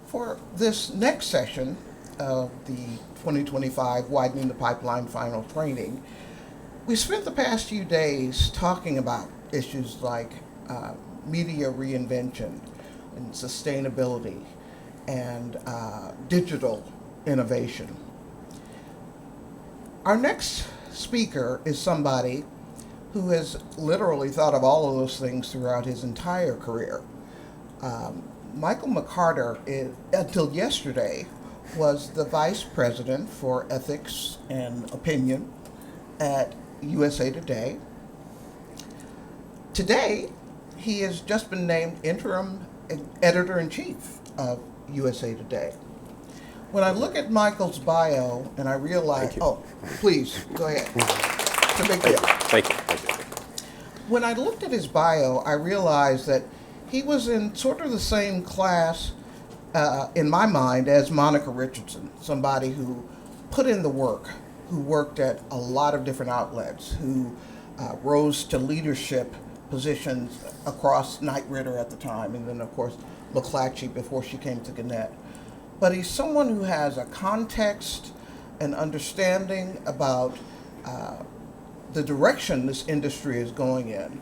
For this next session of the 2025 Widening the Pipeline Final Training, we spent the past few days talking about issues like media reinvention and sustainability and digital innovation. Our next speaker is somebody who has literally thought of all of those things throughout his entire career. Michael McCarter, until yesterday, was the Vice President for Ethics and Opinion at USA Today. Today, he has just been named Interim Editor-in-Chief of USA Today. When I look at Michael's bio and I realize, please, go ahead. It's a big deal. Thank you. When I looked at his bio, I realized that he was in sort of the same class, in my mind, as Monica Richardson, somebody who put in the work, who worked at a lot of different outlets, who rose to leadership positions across Knight Ridder at the time, and then, of course, McClatchy before she came to Gannett. But he's someone who has a context and understanding about the direction this industry is going in,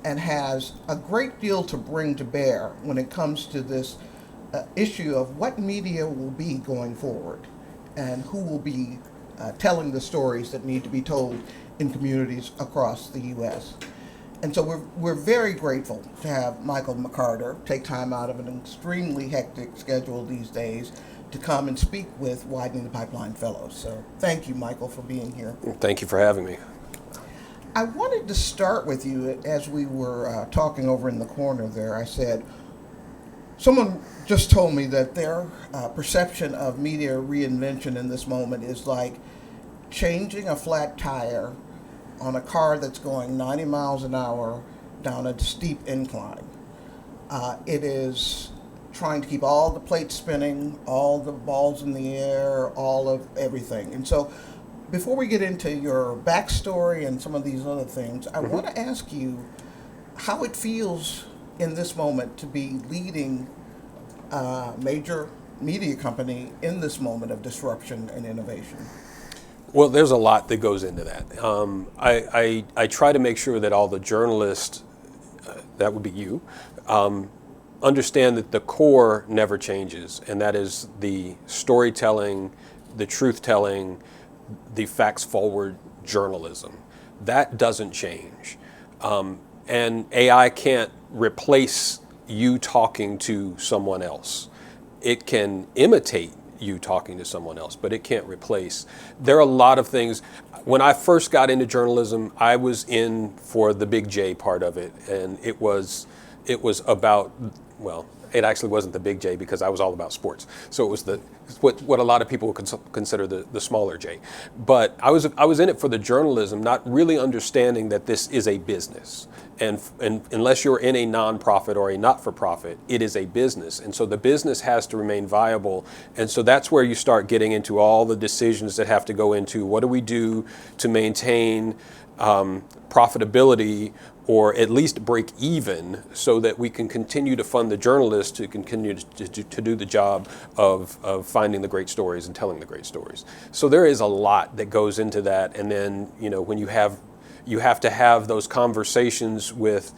and has a great deal to bring to bear when it comes to this issue of what media will be going forward and who will be telling the stories that need to be told in communities across the U.S. And so we're very grateful to have Michael McCarter take time out of an extremely hectic schedule these days to come and speak with Widening the Pipeline Fellows. So thank you, Michael, for being here. Thank you for having me. I wanted to start with you as we were talking over in the corner there. I said, someone just told me that their perception of media reinvention in this moment is like changing a flat tire on a car that's going 90 miles an hour down a steep incline. It is trying to keep all the plates spinning, all the balls in the air, all of everything. And so before we get into your backstory and some of these other things, I want to ask you how it feels in this moment to be leading a major media company in this moment of disruption and innovation. Well, there's a lot that goes into that. I try to make sure that all the journalists, that would be you, understand that the core never changes, and that is the storytelling, the truth-telling, the facts-forward journalism. That doesn't change. And AI can't replace you talking to someone else. It can imitate you talking to someone else, but it can't replace. There are a lot of things. When I first got into journalism, I was in for the big J part of it, and it was about, well, it actually wasn't the big J because I was all about sports. So it was what a lot of people would consider the smaller J. But I was in it for the journalism, not really understanding that this is a business. And unless you're in a nonprofit or a not-for-profit, it is a business. And so the business has to remain viable. And so that's where you start getting into all the decisions that have to go into what do we do to maintain profitability, or at least break even, so that we can continue to fund the journalists to continue to do the job of finding the great stories and telling the great stories. So there is a lot that goes into that. And then, when you have to have those conversations with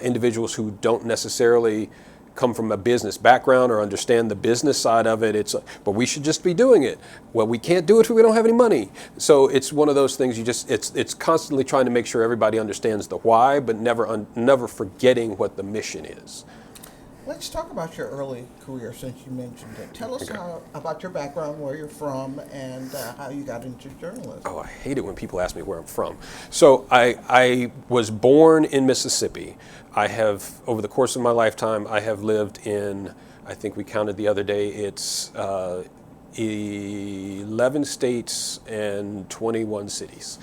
individuals who don't necessarily come from a business background or understand the business side of it. But we should just be doing it. Well, we can't do it if we don't have any money. So it's one of those things. It's constantly trying to make sure everybody understands the why, but never forgetting what the mission is. Let's talk about your early career, since you mentioned it. Tell us about your background, where you're from, and how you got into journalism. Oh, I hate it when people ask me where I'm from. So I was born in Mississippi. I have, over the course of my lifetime, I have lived in, I think we counted the other day, it's 11 states and 21 cities.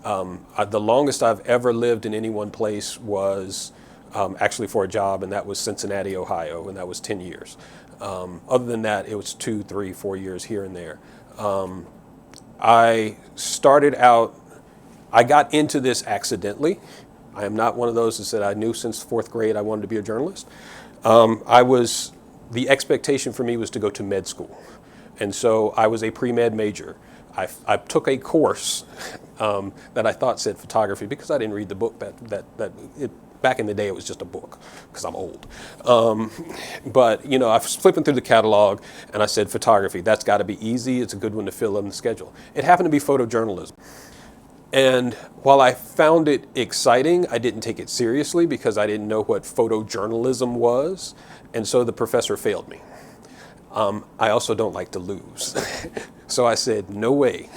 The longest I've ever lived in any one place was actually for a job, and that was Cincinnati, Ohio, and that was 10 years. Other than that, it was 2, 3, 4 years here and there. I started out, I got into this accidentally. I am not one of those that said I knew since 4th grade I wanted to be a journalist. I was the expectation for me was to go to med school. And so I was a pre-med major. I took a course that I thought said photography because I didn't read the book. Back in the day, it was just a book because I'm old. But I was flipping through the catalog and I said photography. That's got to be easy. It's a good one to fill in the schedule. It happened to be photojournalism. And while I found it exciting, I didn't take it seriously because I didn't know what photojournalism was. And so the professor failed me. I also don't like to lose. So I said, no way.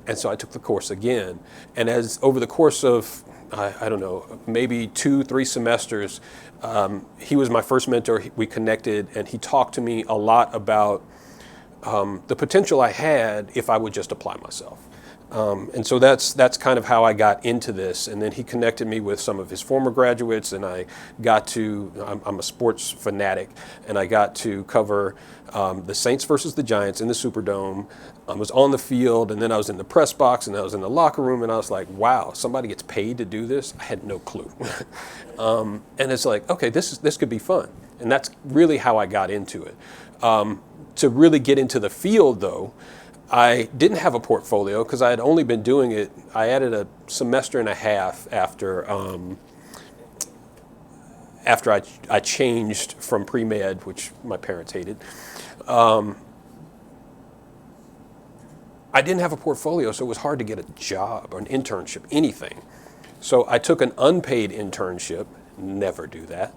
And so I took the course again. And as over the course of, I don't know, maybe 2-3 semesters, he was my first mentor. We connected and he talked to me a lot about the potential I had if I would just apply myself. And so that's kind of how I got into this. And then he connected me with some of his former graduates, and I got to, I'm a sports fanatic, and I got to cover the Saints versus the Giants in the Superdome. I was on the field, and then I was in the press box, and I was in the locker room, and I was like, wow, somebody gets paid to do this? I had no clue. And it's like, okay, this could be fun. And that's really how I got into it. To really get into the field, though, I didn't have a portfolio because I had only been doing it. I added a semester and a half after I changed from pre-med, which my parents hated. I didn't have a portfolio, so it was hard to get a job or an internship, anything. So I took an unpaid internship. Never do that.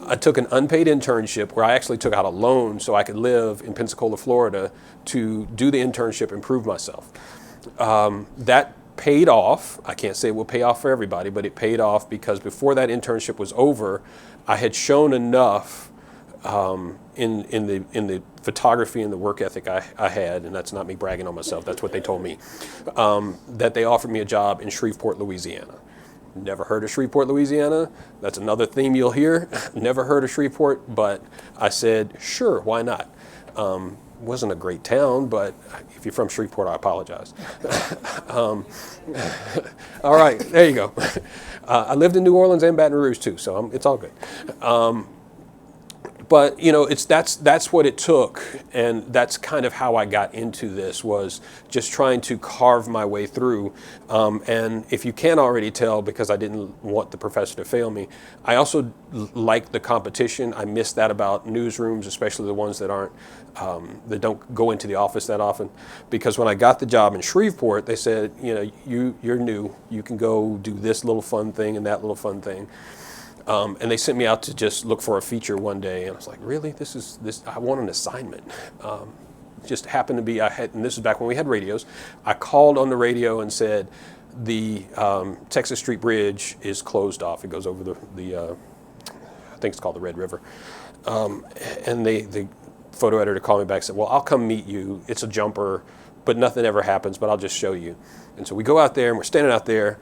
I took an unpaid internship where I actually took out a loan so I could live in Pensacola, Florida to do the internship and prove myself. That paid off. I can't say it will pay off for everybody, but it paid off because before that internship was over, I had shown enough in the photography and the work ethic I had, and that's not me bragging on myself, that's what they told me, that they offered me a job in Shreveport, Louisiana. Never heard of Shreveport, Louisiana. That's another theme you'll hear. Never heard of Shreveport, but I said, sure, why not? Wasn't a great town, but if you're from Shreveport, I apologize. All right, there you go. I lived in New Orleans and Baton Rouge too, so it's all good. But that's what it took, and that's kind of how I got into this, was just trying to carve my way through. And if you can't already tell, because I didn't want the professor to fail me, I also like the competition. I miss that about newsrooms, especially the ones that aren't that don't go into the office that often. Because when I got the job in Shreveport, they said, you're new, you can go do this little fun thing and that little fun thing. And they sent me out to just look for a feature one day, and I was like, really? I want an assignment. Just happened to be, and this is back when we had radios. I called on the radio and said, the Texas Street Bridge is closed off. It goes over the I think it's called the Red River. And the photo editor called me back and said, well, I'll come meet you. It's a jumper, but nothing ever happens, but I'll just show you. And so we go out there, and we're standing out there,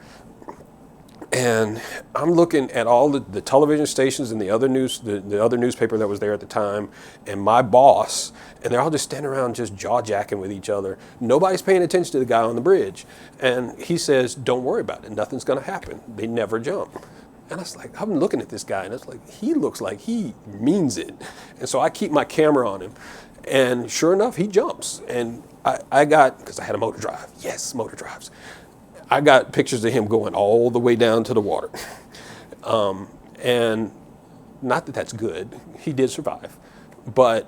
and I'm looking at all the television stations and the other newspaper that was there at the time, and my boss, and they're all just standing around just jaw-jacking with each other. Nobody's paying attention to the guy on the bridge. And he says, don't worry about it. Nothing's going to happen. They never jump. And I was like, I'm looking at this guy, and it's like, he looks like he means it. And so I keep my camera on him. And sure enough, he jumps. And I got, because I had a motor drive. Yes, motor drives. I got pictures of him going all the way down to the water. And not that that's good. He did survive. But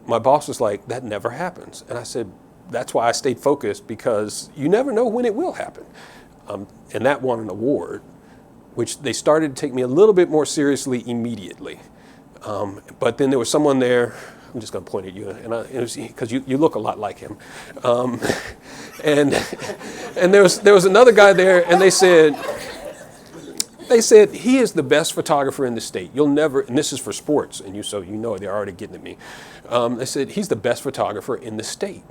my boss was like, that never happens. And I said, that's why I stayed focused, because you never know when it will happen. And that won an award, which they started to take me a little bit more seriously immediately. But then there was someone there. I'm just going to point at you, and it was because you look a lot like him. And there was another guy there, and they said he is the best photographer in the state. You'll never, and this is for sports, and so they're already getting at me. They said he's the best photographer in the state,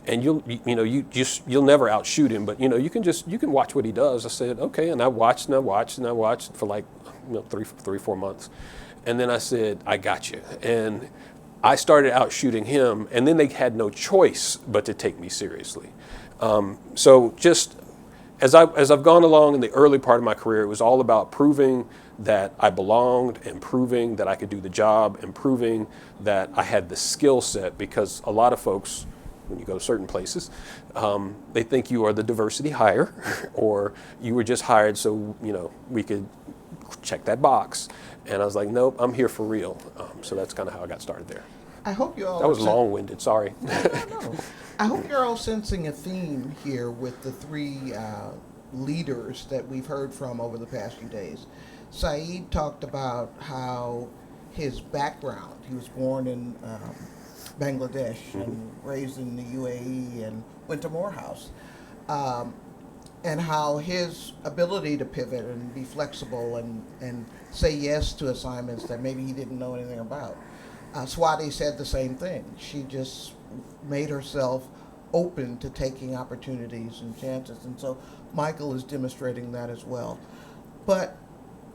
and you'll never outshoot him, but you can watch what he does. I said okay, and I watched for like 3-4 months, and then I said I got you, and I started out shooting him, and then they had no choice but to take me seriously. So just as I've gone along in the early part of my career, it was all about proving that I belonged and proving that I could do the job and proving that I had the skill set, because a lot of folks, when you go to certain places, they think you are the diversity hire or you were just hired so, we could check that box. And I was like, nope, I'm here for real. So that's kind of how I got started there. I hope you all. That was long-winded, sorry. No. I hope you're all sensing a theme here with the three leaders that we've heard from over the past few days. Saeed talked about how his background, he was born in Bangladesh and raised in the UAE and went to Morehouse, and how his ability to pivot and be flexible and say yes to assignments that maybe he didn't know anything about. Swati said the same thing. She just made herself open to taking opportunities and chances, and so Michael is demonstrating that as well. But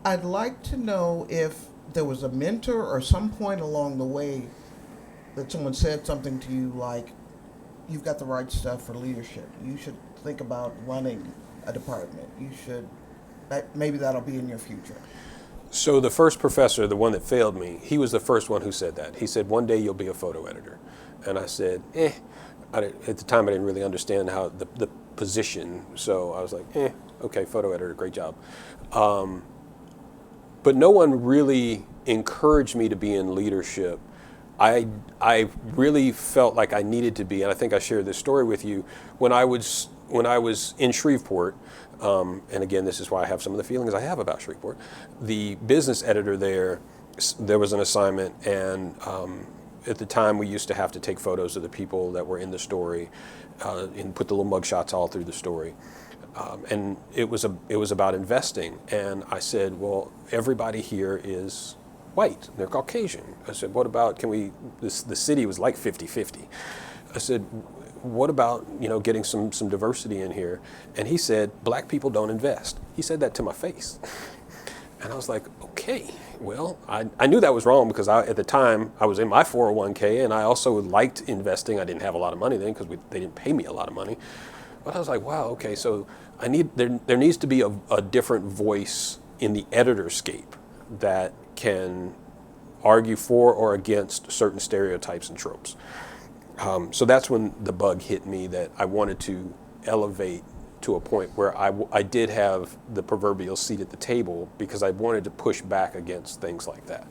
I'd like to know if there was a mentor or some point along the way that someone said something to you like, you've got the right stuff for leadership. You should think about running a department. Maybe that'll be in your future. So the first professor, the one that failed me, he was the first one who said that. He said, one day you'll be a photo editor. And I said, at the time I didn't really understand how the position. So I was like, okay, photo editor, great job. But no one really encouraged me to be in leadership. I really felt like I needed to be, and I think I shared this story with you, when I was in Shreveport, and again, this is why I have some of the feelings I have about Shreveport. The business editor there was an assignment, and at the time we used to have to take photos of the people that were in the story and put the little mug shots all through the story. And it was about investing, and I said, well, everybody here is white, they're Caucasian. I said, what about, the city was like 50-50. I said, what about, getting some diversity in here? And he said, black people don't invest. He said that to my face. And I was like, okay, well, I knew that was wrong because at the time I was in my 401k and I also liked investing. I didn't have a lot of money then because they didn't pay me a lot of money. But I was like, wow, okay, so there needs to be a different voice in the editorscape that can argue for or against certain stereotypes and tropes. So that's when the bug hit me that I wanted to elevate to a point where I did have the proverbial seat at the table because I wanted to push back against things like that.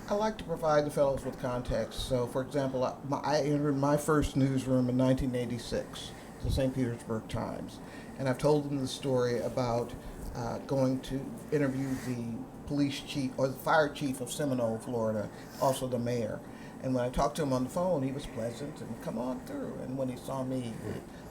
I like to provide the fellows with context. So, for example, I entered my first newsroom in 1986, the St. Petersburg Times, and I've told them the story about going to interview the police chief or the fire chief of Seminole, Florida, also the mayor. And when I talked to him on the phone, he was pleasant and come on through. And when he saw me,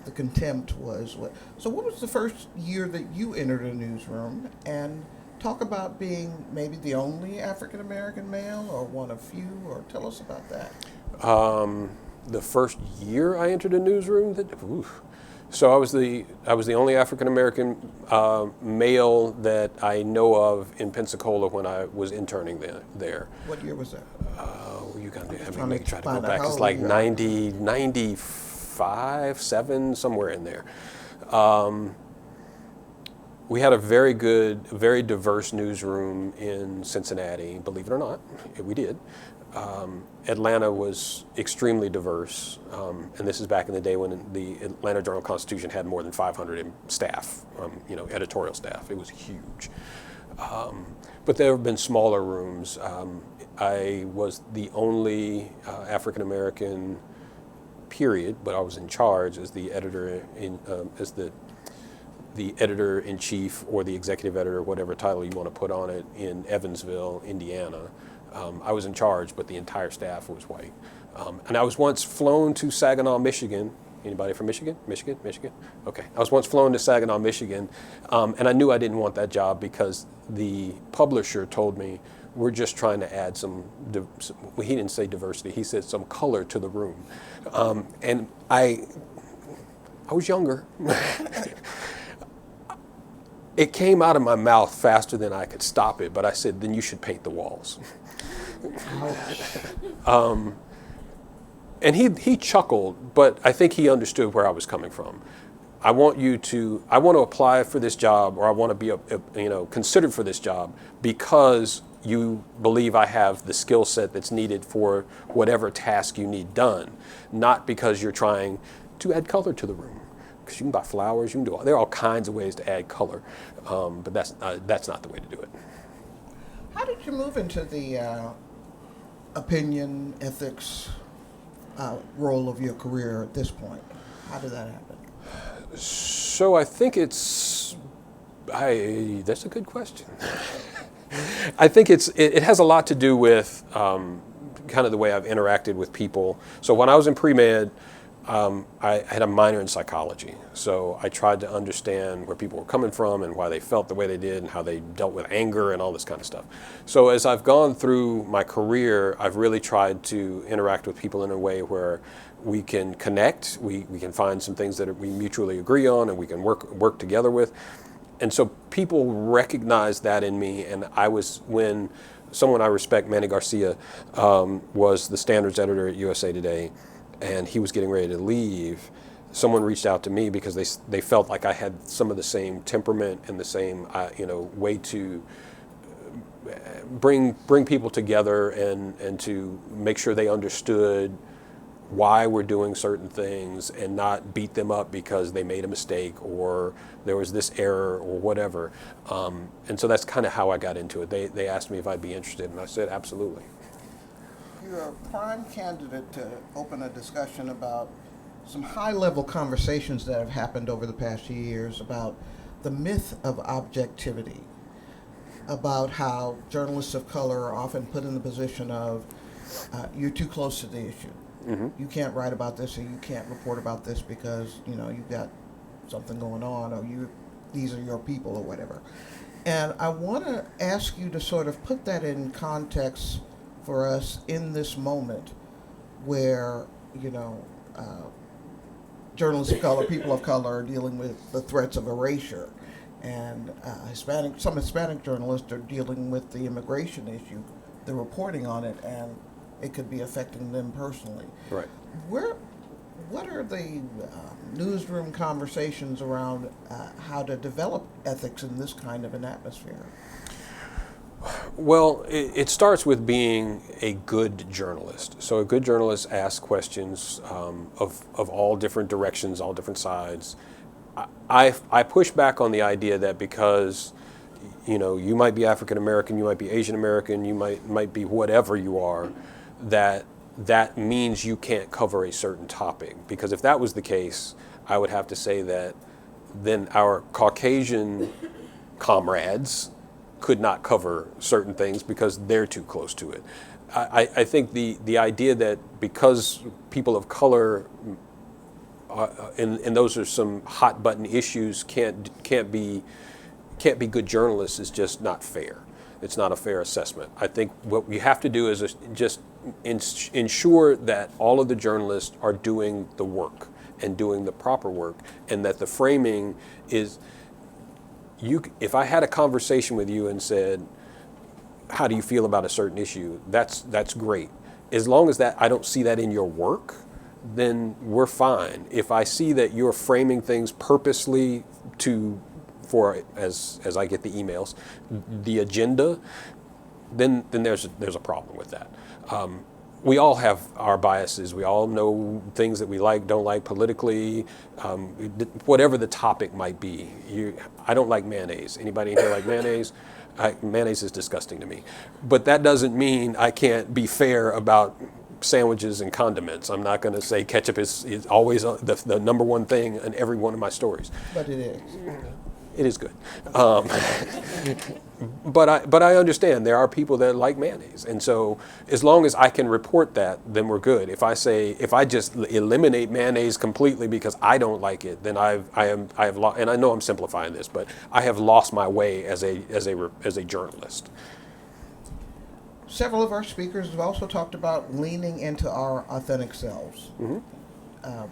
the contempt was what. So what was the first year that you entered a newsroom? And talk about being maybe the only African-American male or one of few, or tell us about that. The first year I entered a newsroom, so I was the only African-American male that I know of in Pensacola when I was interning there. What year was that? You got to have me try to go back. It's like 90, 95, 7, somewhere in there. We had a very good, very diverse newsroom in Cincinnati, believe it or not. We did. Atlanta was extremely diverse, and this is back in the day when the Atlanta Journal-Constitution had more than 500 staff, editorial staff. It was huge. But there have been smaller rooms. I was the only African-American, period, but I was in charge as the editor-in-chief or the executive editor, whatever title you want to put on it, in Evansville, Indiana. I was in charge, but the entire staff was white. And I was once flown to Saginaw, Michigan. Anybody from Michigan? Michigan? Okay. I was once flown to Saginaw, Michigan, and I knew I didn't want that job because the publisher told me, we're just trying to add he didn't say diversity, he said some color to the room. And I was younger. It came out of my mouth faster than I could stop it, but I said, then you should paint the walls. And he chuckled, but I think he understood where I was coming from. I want to apply for this job, or I want to be considered for this job because you believe I have the skill set that's needed for whatever task you need done, not because you're trying to add color to the room. Because you can buy flowers, there are all kinds of ways to add color, but that's not the way to do it. How did you move into the opinion, ethics role of your career at this point? How did that happen? So I think that's a good question. I think it has a lot to do with kind of the way I've interacted with people. So when I was in pre-med, I had a minor in psychology. So I tried to understand where people were coming from and why they felt the way they did and how they dealt with anger and all this kind of stuff. So as I've gone through my career, I've really tried to interact with people in a way where we can connect, we can find some things that we mutually agree on and we can work together with. And so people recognize that in me, and when someone I respect, Manny Garcia, was the standards editor at USA Today, and he was getting ready to leave, someone reached out to me because they felt like I had some of the same temperament and the same way to bring people together and to make sure they understood why we're doing certain things and not beat them up because they made a mistake or there was this error or whatever. And so that's kind of how I got into it. They asked me if I'd be interested, and I said absolutely. You're a prime candidate to open a discussion about some high-level conversations that have happened over the past few years about the myth of objectivity, about how journalists of color are often put in the position of you're too close to the issue. Mm-hmm. You can't write about this or you can't report about this because you've got something going on or these are your people or whatever. And I want to ask you to sort of put that in context for us in this moment where journalists of color, people of color are dealing with the threats of erasure, and some Hispanic journalists are dealing with the immigration issue. They're reporting on it, and it could be affecting them personally. Right. What are the newsroom conversations around how to develop ethics in this kind of an atmosphere? Well, it starts with being a good journalist. So a good journalist asks questions of all different directions, all different sides. I push back on the idea that because you might be African American, you might be Asian American, you might be whatever you are, that means you can't cover a certain topic. Because if that was the case, I would have to say that then our Caucasian comrades could not cover certain things because they're too close to it. I think the idea that because people of color, and those are some hot button issues, can't be good journalists is just not fair. It's not a fair assessment. I think what we have to do is just ensure that all of the journalists are doing the work and doing the proper work, and that the framing is. If I had a conversation with you and said, how do you feel about a certain issue? That's great. As long as I don't see that in your work, then we're fine. If I see that you're framing things purposely as I get the emails, the agenda, then there's a problem with that. We all have our biases. We all know things that we like, don't like politically, whatever the topic might be. I don't like mayonnaise. Anybody in here like mayonnaise? Mayonnaise is disgusting to me. But that doesn't mean I can't be fair about sandwiches and condiments. I'm not going to say ketchup is always the number one thing in every one of my stories. But it is. It is good. But I understand there are people that like mayonnaise. And so as long as I can report that, then we're good. If I just eliminate mayonnaise completely because I don't like it, then I have lost, and I know I'm simplifying this, but I have lost my way as a journalist. Several of our speakers have also talked about leaning into our authentic selves, mm-hmm.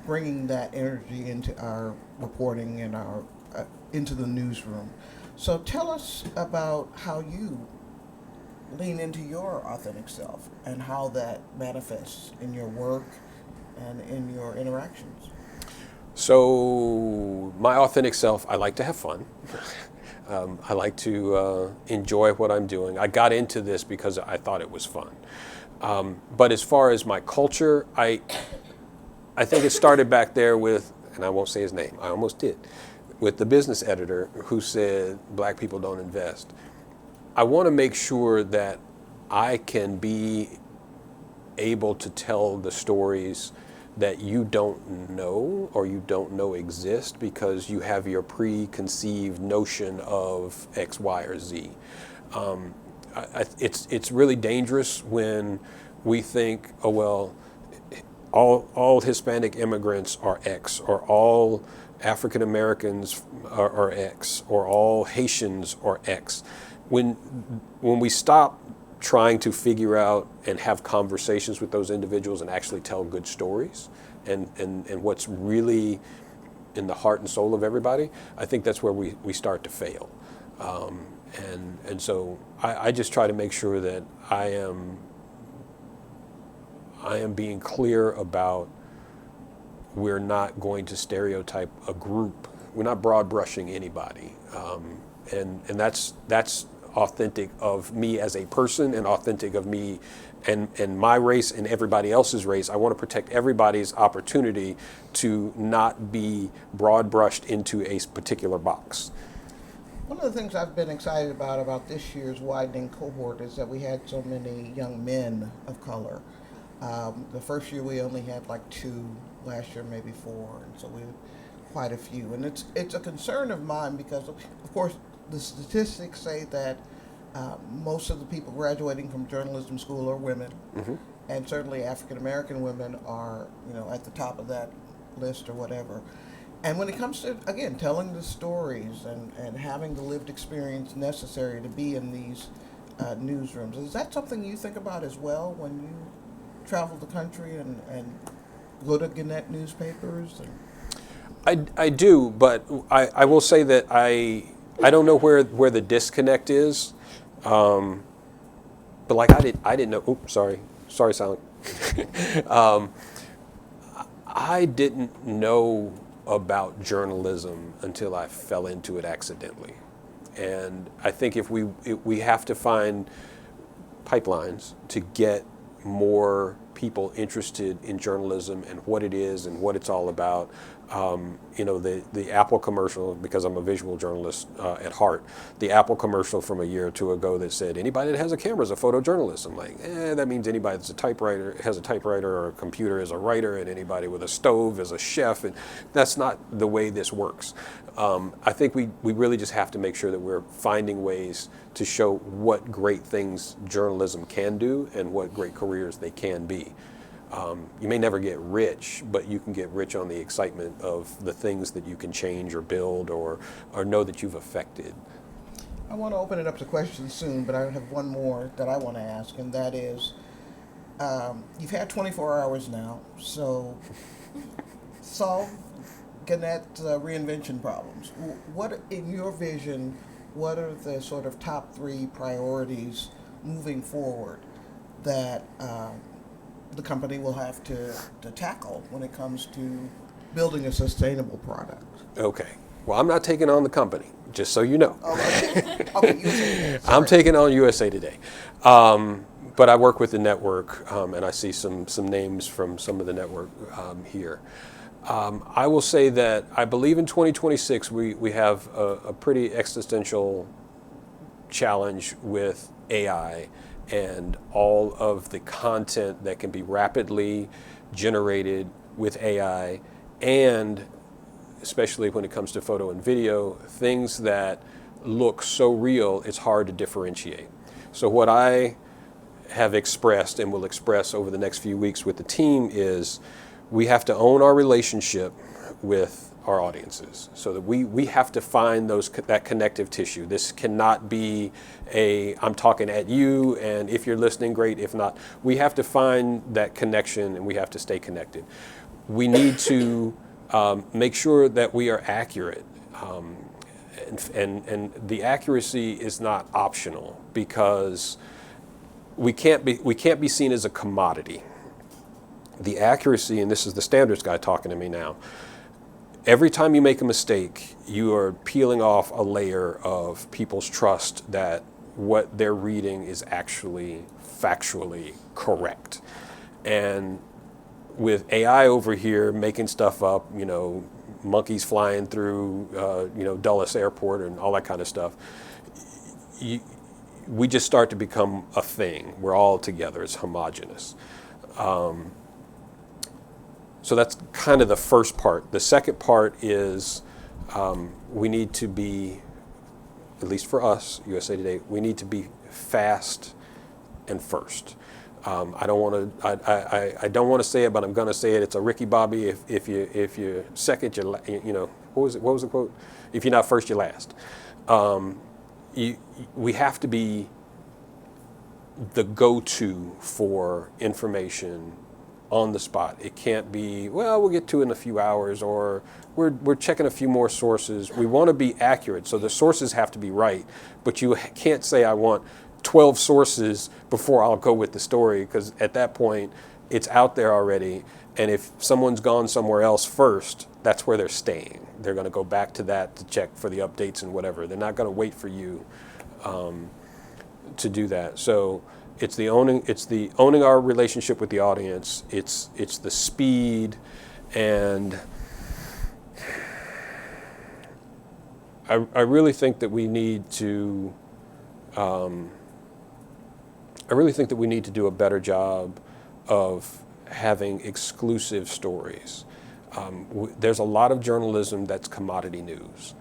Bringing that energy into our reporting and into the newsroom. So tell us about how you lean into your authentic self and how that manifests in your work and in your interactions. So my authentic self, I like to have fun. I like to enjoy what I'm doing. I got into this because I thought it was fun. But as far as my culture, I think it started back there with, and I won't say his name, I almost did, with the business editor who said black people don't invest. I want to make sure that I can be able to tell the stories that you don't know or you don't know exist because you have your preconceived notion of X, Y, or Z. It's really dangerous when we think, oh well, all Hispanic immigrants are X, or all African Americans are X, or all Haitians are X. When we stop trying to figure out and have conversations with those individuals and actually tell good stories and what's really in the heart and soul of everybody, I think that's where we start to fail. And so I just try to make sure that I am being clear about we're not going to stereotype a group. We're not broad brushing anybody. And that's authentic of me as a person and authentic of me and my race and everybody else's race. I want to protect everybody's opportunity to not be broad brushed into a particular box. One of the things I've been excited about this year's Widening cohort is that we had so many young men of color. The first year we only had like 2, last year maybe 4, and so we had quite a few. And it's a concern of mine because, of course, the statistics say that most of the people graduating from journalism school are women, Mm-hmm. and certainly African American women are, at the top of that list or whatever. And when it comes to, again, telling the stories and having the lived experience necessary to be in these newsrooms, is that something you think about as well when you travel the country and go to Gannett newspapers? I do, but I will say that I don't know where the disconnect is. But like I didn't know. Oops, sorry, Silent. I didn't know about journalism until I fell into it accidentally, and I think if we have to find pipelines to get more people interested in journalism and what it is and what it's all about. The Apple commercial, because I'm a visual journalist at heart, the Apple commercial from a year or two ago that said anybody that has a camera is a photojournalist. I'm like, that means anybody that's has a typewriter or a computer is a writer, and anybody with a stove is a chef, and that's not the way this works. I think we really just have to make sure that we're finding ways to show what great things journalism can do and what great careers they can be. You may never get rich, but you can get rich on the excitement of the things that you can change or build or know that you've affected. I want to open it up to questions soon, but I have one more that I want to ask, and that is, you've had 24 hours now, so solve Gannett's reinvention problems. What, in your vision, what are the sort of top 3 priorities moving forward that the company will have to tackle when it comes to building a sustainable product? Okay. Well, I'm not taking on the company, just so you know. Okay, USA Today. I'm taking on USA Today. But I work with the network, and I see some names from some of the network here. I will say that I believe in 2026 we have a pretty existential challenge with AI and all of the content that can be rapidly generated with AI, and especially when it comes to photo and video, things that look so real it's hard to differentiate. So what I have expressed and will express over the next few weeks with the team is we have to own our relationship with our audiences, so that we have to find that connective tissue. This cannot be I'm talking at you, and if you're listening, great. If not, we have to find that connection, and we have to stay connected. We need to make sure that we are accurate, and the accuracy is not optional, because we can't be seen as a commodity. The accuracy, and this is the standards guy talking to me now, every time you make a mistake, you are peeling off a layer of people's trust that what they're reading is actually factually correct. And with AI over here making stuff up, monkeys flying through, Dulles Airport and all that kind of stuff, we just start to become a thing. We're all together. It's homogenous. So that's kind of the first part. The second part is we need to be, at least for us, USA Today, we need to be fast and first. I don't want to. I don't want to say it, but I'm going to say it. It's a Ricky Bobby. If you're second, what was it? What was the quote? If you're not first, you're last. We have to be the go-to for information on the spot. It can't be, well, we'll get to it in a few hours, or we're checking a few more sources. We want to be accurate, so the sources have to be right. But you can't say, I want 12 sources before I'll go with the story, because at that point, it's out there already. And if someone's gone somewhere else first, that's where they're staying. They're going to go back to that to check for the updates and whatever. They're not going to wait for you to do that. So it's the owning our relationship with the audience. It's the speed, and I really think that we need to. I really think that we need to do a better job of having exclusive stories. There's a lot of journalism that's commodity news.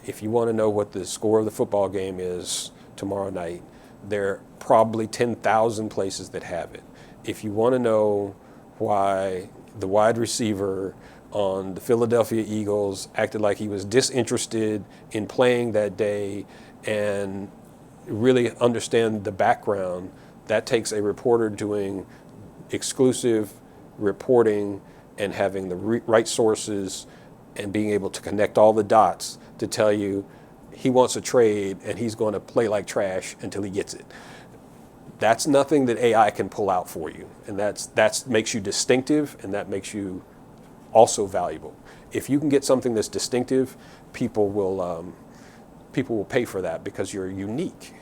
If you want to know what the score of the football game is tomorrow night, there are probably 10,000 places that have it. If you want to know why the wide receiver on the Philadelphia Eagles acted like he was disinterested in playing that day and really understand the background, that takes a reporter doing exclusive reporting and having the right sources and being able to connect all the dots to tell you he wants a trade and he's going to play like trash until he gets it. That's nothing that AI can pull out for you, and that makes you distinctive, and that makes you also valuable. If you can get something that's distinctive, people will pay for that because you're unique.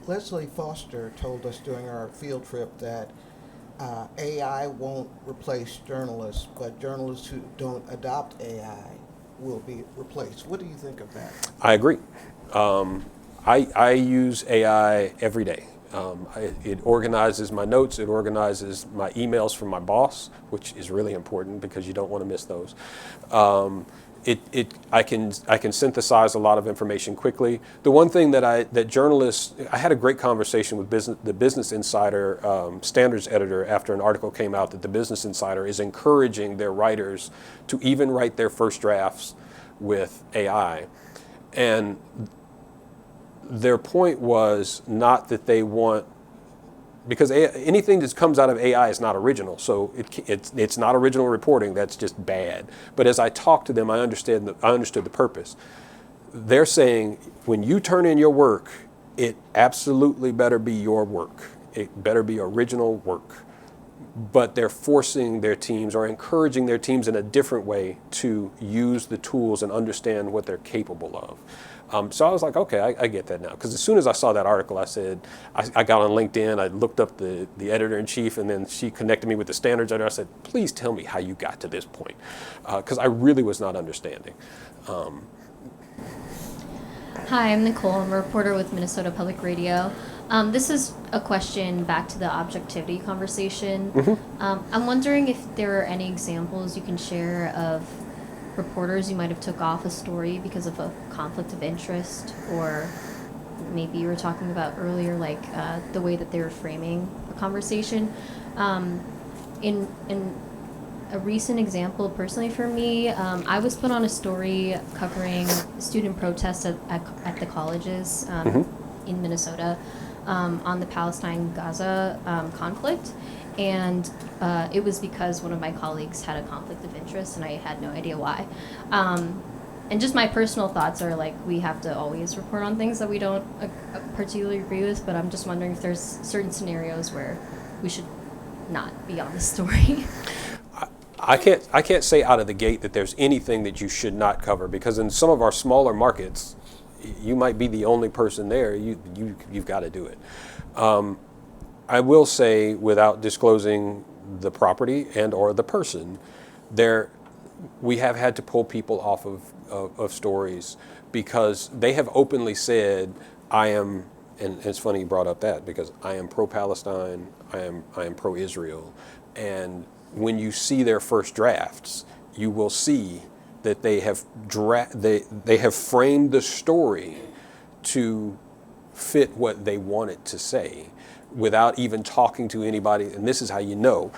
Leslie Foster told us during our field trip that AI won't replace journalists, but journalists who don't adopt AI will be replaced. What do you think of that? I agree. I use AI every day. It organizes my notes. It organizes my emails from my boss, which is really important because you don't want to miss those. I can synthesize a lot of information quickly. The one thing that journalists, I had a great conversation with the Business Insider standards editor after an article came out that the Business Insider is encouraging their writers to even write their first drafts with AI. And their point was not that they want, because anything that comes out of AI is not original, so it's not original reporting. That's just bad. But as I talked to them, I understood the purpose. They're saying when you turn in your work, it absolutely better be your work. It better be original work. But they're forcing their teams or encouraging their teams in a different way to use the tools and understand what they're capable of. So I was like, okay, I get that now. Because as soon as I saw that article, I said, I got on LinkedIn, I looked up the editor-in-chief, and then she connected me with the standards editor. I said, please tell me how you got to this point. Because I really was not understanding. Hi, I'm Nicole. I'm a reporter with Minnesota Public Radio. This is a question back to the objectivity conversation. Mm-hmm. I'm wondering if there are any examples you can share of reporters you might have took off a story because of a conflict of interest, or maybe you were talking about earlier, like the way that they were framing a conversation. In a recent example, personally for me, I was put on a story covering student protests at the colleges in Minnesota on the Palestine-Gaza conflict. And it was because one of my colleagues had a conflict of interest, and I had no idea why. And just my personal thoughts are, like, we have to always report on things that we don't particularly agree with, but I'm just wondering if there's certain scenarios where we should not be on the story. I can't say out of the gate that there's anything that you should not cover, because in some of our smaller markets, you might be the only person there. You've got to do it. I will say, without disclosing the property and or the person, we have had to pull people off of stories because they have openly said, I am, and it's funny you brought up that, because I am pro-Palestine, I am pro-Israel, and when you see their first drafts, you will see that they have framed the story to fit what they want it to say, without even talking to anybody. And this is how you know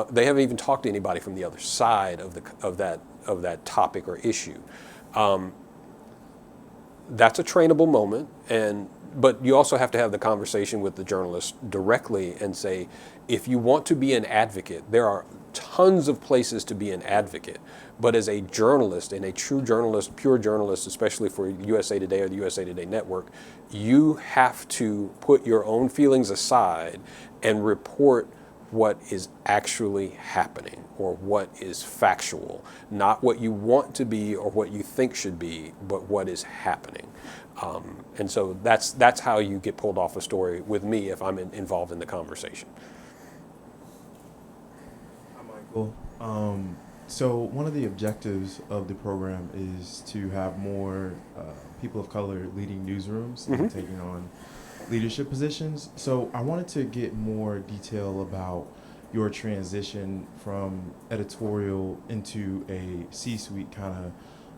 they haven't even talked to anybody from the other side of that topic or issue. That's a trainable moment, but you also have to have the conversation with the journalist directly and say, if you want to be an advocate, there are tons of places to be an advocate. But as a journalist, and a true journalist, pure journalist, especially for USA Today or the USA Today Network, you have to put your own feelings aside and report what is actually happening, or what is factual, not what you want to be or what you think should be, but what is happening. And so that's how you get pulled off a story with me if I'm involved in the conversation. Hi, Michael. So one of the objectives of the program is to have more people of color leading newsrooms and taking on leadership positions. So I wanted to get more detail about your transition from editorial into a C-suite kind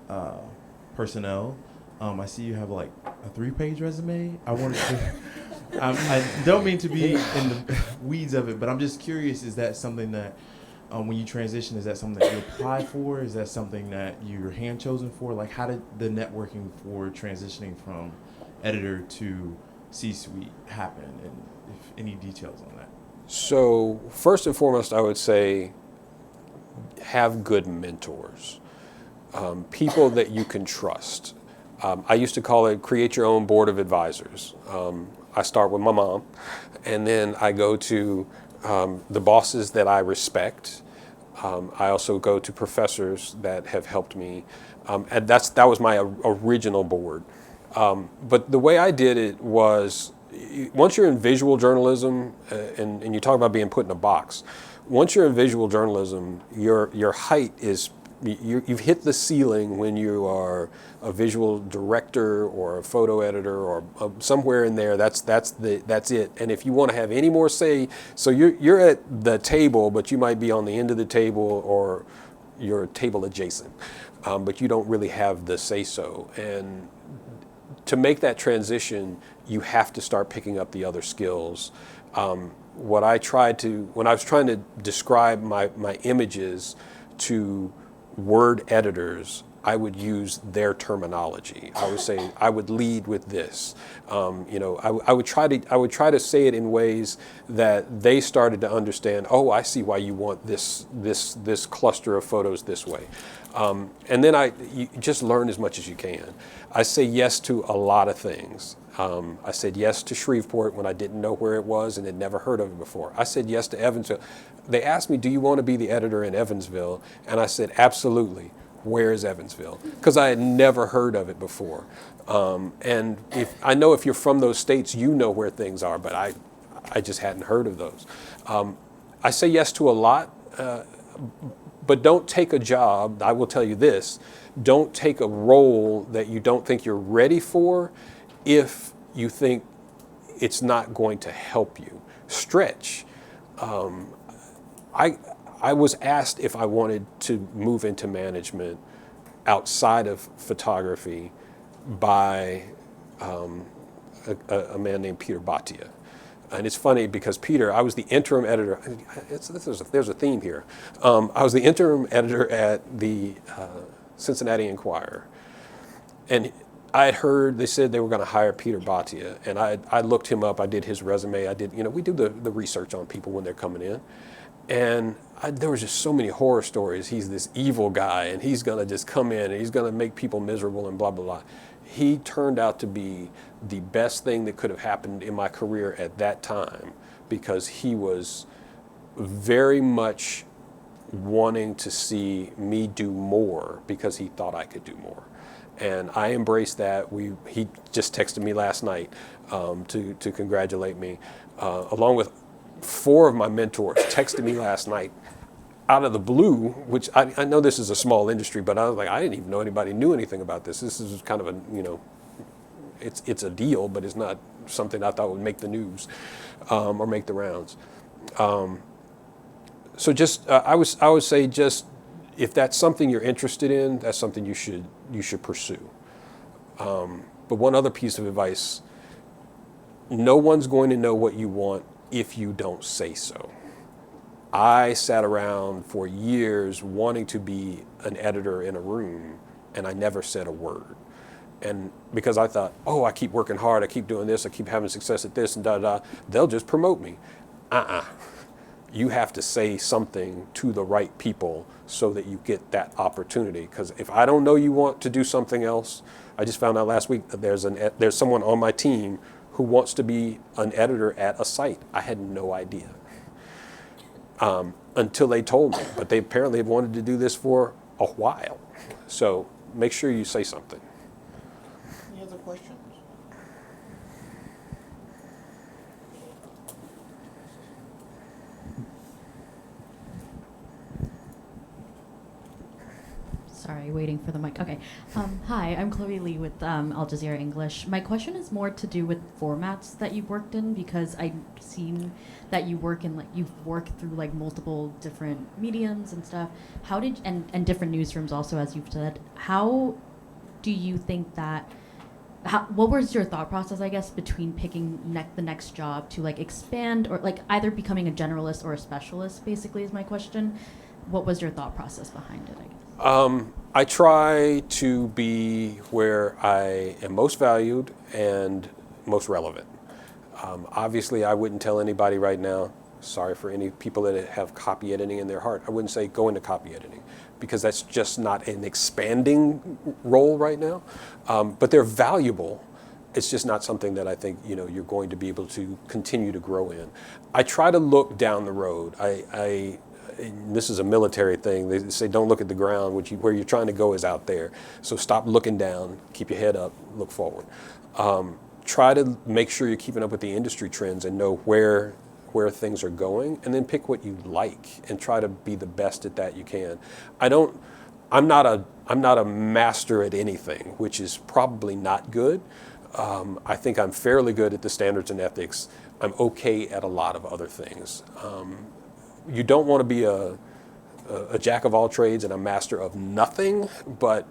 of personnel. I see you have like a 3-page resume. I wanted to, I don't mean to be in the weeds of it, but I'm just curious, is that something that when you transition, is that something that you apply for? Is that something that you're hand chosen for? Like, how did the networking for transitioning from editor to C-suite happen, and if any details on that? So first and foremost, I would say have good mentors, people that you can trust. I used to call it create your own board of advisors. I start with my mom, and then I go to the bosses that I respect. I also go to professors that have helped me, and that was my original board. But the way I did it was, once you're in visual journalism, and you talk about being put in a box, once you're in visual journalism, your height is, you've hit the ceiling when you are a visual director or a photo editor or somewhere in there. That's it. And if you want to have any more say, so you're at the table, but you might be on the end of the table or you're table adjacent, but you don't really have the say so. And to make that transition, you have to start picking up the other skills. When I was trying to describe my images to word editors, I would use their terminology. I would say, I would lead with this. I would try to say it in ways that they started to understand. Oh, I see why you want this cluster of photos this way. And then you just learn as much as you can. I say yes to a lot of things. I said yes to Shreveport when I didn't know where it was and had never heard of it before. I said yes to Evansville. They asked me, do you want to be the editor in Evansville? And I said, absolutely. Where is Evansville? Because I had never heard of it before. And if you're from those states, you know where things are, but I just hadn't heard of those. I say yes to a lot, but don't take a job. I will tell you this, don't take a role that you don't think you're ready for if you think it's not going to help you. Stretch. I was asked if I wanted to move into management outside of photography by a man named Peter Bhatia. And it's funny because Peter, I was the interim editor. There's a theme here. I was the interim editor at the Cincinnati Enquirer. And I had heard, they said they were going to hire Peter Bhatia. And I looked him up. I did his resume. We do the research on people when they're coming in. And there was just so many horror stories. He's this evil guy, and he's going to just come in, and he's going to make people miserable and blah, blah, blah. He turned out to be the best thing that could have happened in my career at that time, because he was very much wanting to see me do more because he thought I could do more. And I embraced that. He just texted me last night to congratulate me, along with 4 of my mentors texted me last night out of the blue, which I know this is a small industry, but I was like, I didn't even know anybody knew anything about this. This is kind of a, it's a deal, but it's not something I thought would make the news or make the rounds. So just, I would say just, if that's something you're interested in, that's something you should pursue. But one other piece of advice, no one's going to know what you want if you don't say so. I sat around for years wanting to be an editor in a room, and I never said a word. And because I thought, oh, I keep working hard, I keep doing this, I keep having success at this, and they'll just promote me. You have to say something to the right people so that you get that opportunity. Because if I don't know you want to do something else, I just found out last week that there's someone on my team who wants to be an editor at a site. I had no idea until they told me. But they apparently have wanted to do this for a while. So make sure you say something. Any other questions? Sorry, waiting for the mic. Okay. Hi, I'm Chloe Lee with Al Jazeera English. My question is more to do with formats that you've worked in, because I've seen that you work in, like, you've worked through like multiple different mediums and stuff. How did, and different newsrooms also, as you've said. How do you think that, what was your thought process, I guess, between picking the next job to like expand, or like either becoming a generalist or a specialist, basically, is my question. What was your thought process behind it, I guess? I try to be where I am most valued and most relevant. Obviously, I wouldn't tell anybody right now, sorry for any people that have copy editing in their heart, I wouldn't say go into copy editing, because that's just not an expanding role right now. But they're valuable. It's just not something that I think you're going to be able to continue to grow in. I try to look down the road. And this is a military thing. They say don't look at the ground, where you're trying to go is out there. So stop looking down, keep your head up, look forward. Try to make sure you're keeping up with the industry trends and know where things are going, and then pick what you like and try to be the best at that you can. I'm not a master at anything, which is probably not good. I think I'm fairly good at the standards and ethics. I'm okay at a lot of other things. You don't want to be a jack of all trades and a master of nothing, but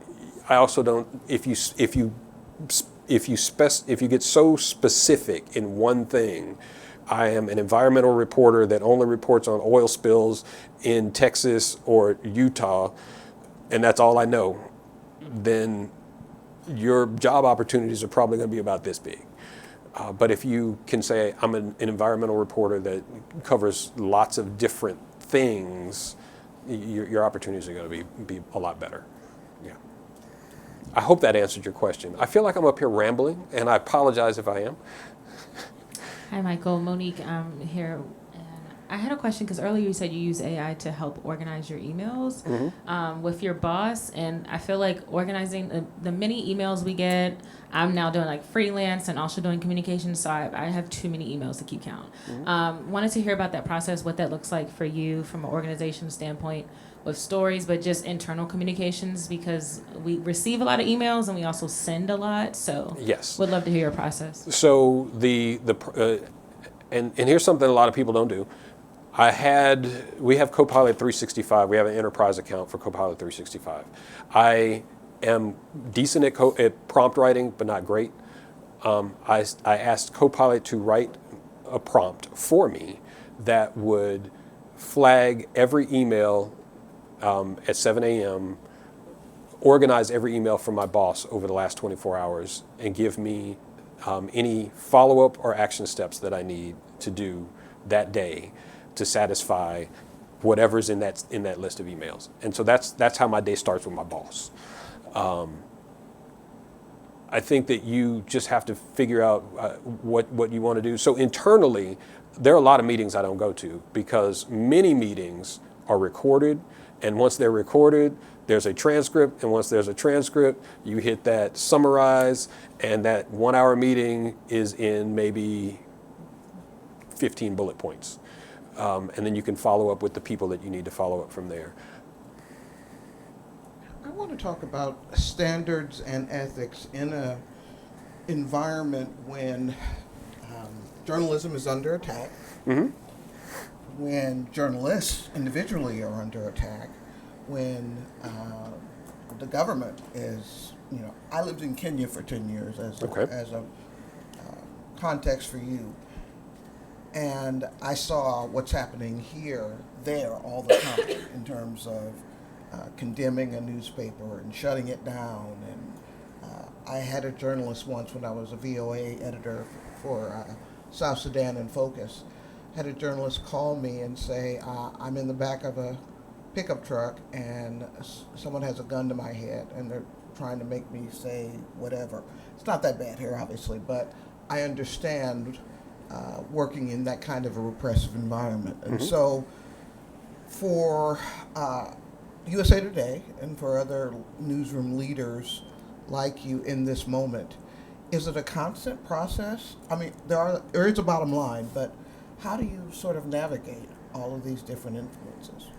I also don't. If you get so specific in one thing, I am an environmental reporter that only reports on oil spills in Texas or Utah, and that's all I know, then your job opportunities are probably going to be about this big. But if you can say, I'm an environmental reporter that covers lots of different things, your opportunities are going to be a lot better. Yeah. I hope that answered your question. I feel like I'm up here rambling, and I apologize if I am. Hi, Michael. Monique here. I had a question, because earlier you said you use AI to help organize your emails with your boss, and I feel like organizing the many emails we get, I'm now doing like freelance and also doing communications, so I have too many emails to keep count. Wanted to hear about that process, what that looks like for you from an organization standpoint with stories, but just internal communications, because we receive a lot of emails and we also send a lot, so yes, would love to hear your process. So and here's something a lot of people don't do. We have Copilot 365. We have an enterprise account for Copilot 365. I am decent at prompt writing, but not great. I asked Copilot to write a prompt for me that would flag every email at 7 a.m., organize every email from my boss over the last 24 hours, and give me any follow-up or action steps that I need to do that day to satisfy whatever's in that list of emails. And so that's how my day starts with my boss. I think that you just have to figure out what you want to do. So internally, there are a lot of meetings I don't go to, because many meetings are recorded, and once they're recorded, there's a transcript, and once there's a transcript, you hit that summarize, and that 1 hour meeting is in maybe 15 bullet points. And then you can follow up with the people that you need to follow up from there. I want to talk about standards and ethics in a environment when journalism is under attack, when journalists individually are under attack, when the government is, I lived in Kenya for 10 years as a context for you. And I saw what's happening here, there, all the time in terms of condemning a newspaper and shutting it down. And I had a journalist once when I was a VOA editor for South Sudan in Focus, had a journalist call me and say, I'm in the back of a pickup truck and someone has a gun to my head and they're trying to make me say whatever. It's not that bad here, obviously, but I understand working in that kind of a repressive environment. And so for USA Today and for other newsroom leaders like you in this moment, is it a constant process? I mean, there is a bottom line, but how do you sort of navigate all of these different influences?